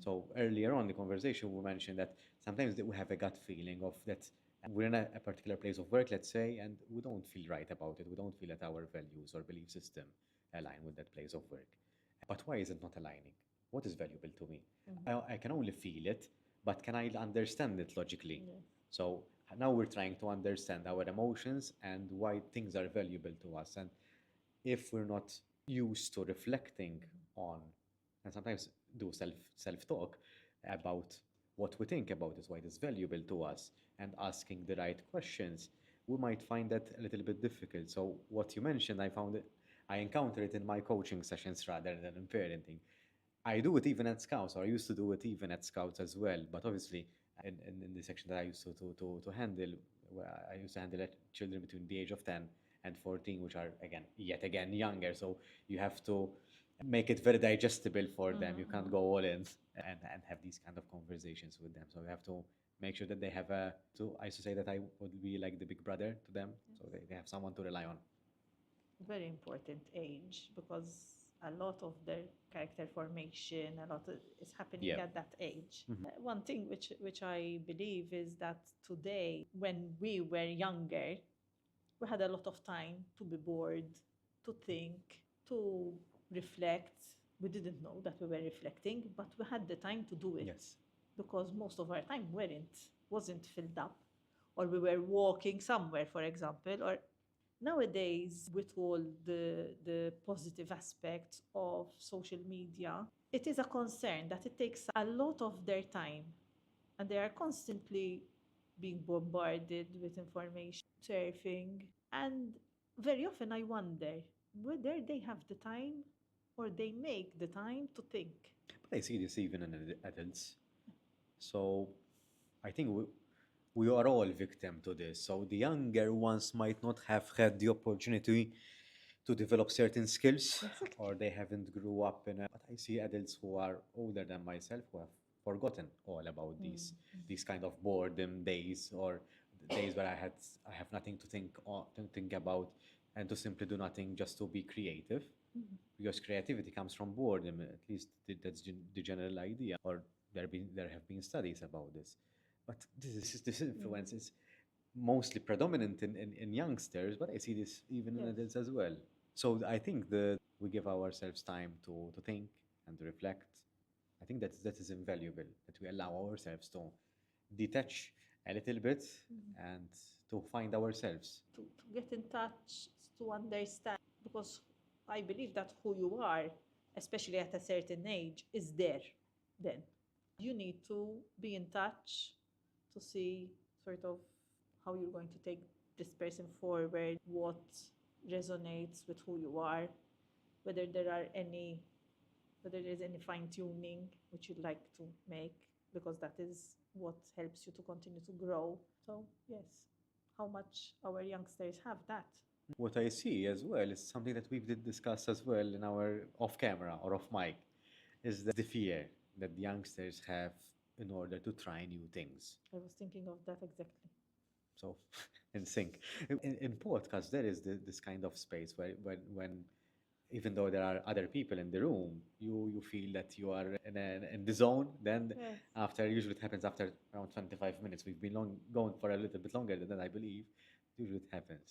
So earlier on in the conversation, we mentioned that sometimes that we have a gut feeling of that we're in a particular place of work, let's say, and we don't feel right about it. We don't feel that our values or belief system align with that place of work. But why is it not aligning? What is valuable to me? I can only feel it, but can I understand it logically? Yes. So now we're trying to understand our emotions and why things are valuable to us. And if we're not used to reflecting on and sometimes do self talk about what we think about this, why it is valuable to us, and asking the right questions, we might find that a little bit difficult. So what you mentioned, I encounter it in my coaching sessions rather than in parenting. I do it even at Scouts, or I used to do it even at Scouts as well. But obviously, in the section that I used to handle, where I used to handle children between the age of 10 and 14, which are yet again younger. So you have to make it very digestible for them. You can't go all in and have these kind of conversations with them. So you have to make sure that they have I used to say that I would be like the big brother to them. So they have someone to rely on. Very important age because a lot of their character formation, a lot is happening Yeah. at that age. One thing which I believe is that today, when we were younger, we had a lot of time to be bored, to think, to reflect. We didn't know that we were reflecting, but we had the time to do it. Yes. Because most of our time wasn't filled up, or we were walking somewhere, for example, or nowadays, with all the positive aspects of social media, it is a concern that it takes a lot of their time, and they are constantly being bombarded with information, surfing, and very often I wonder whether they have the time or they make the time to think. But I see this even in adults. So I think we are all victim to this. So the younger ones might not have had the opportunity to develop certain skills, or they haven't grew up in a. But I see adults who are older than myself who have forgotten all about these kind of boredom days or the days where I have nothing to think about and to simply do nothing just to be creative. Because creativity comes from boredom, at least that's the general idea, or there have been studies about this. But this influence is mostly predominant in youngsters, but I see this even in Yes. adults as well. So I think that we give ourselves time to think and to reflect. I think that is invaluable, that we allow ourselves to detach a little bit and to find ourselves. To get in touch, to understand, because I believe that who you are, especially at a certain age, is there then. You need to be in touch to see sort of how you're going to take this person forward, what resonates with who you are, whether there are any whether there's any fine tuning which you'd like to make, because that is what helps you to continue to grow. So yes, how much our youngsters have that. What I see as well is something that we did discuss as well in our off camera or off mic, is the fear that the youngsters have in order to try new things. I was thinking of that exactly. So, in sync. In podcast, there is this kind of space where when even though there are other people in the room, you feel that you are in the zone. Then Yes. after, usually it happens after around 25 minutes. We've been going for a little bit longer than that, I believe. Usually it happens.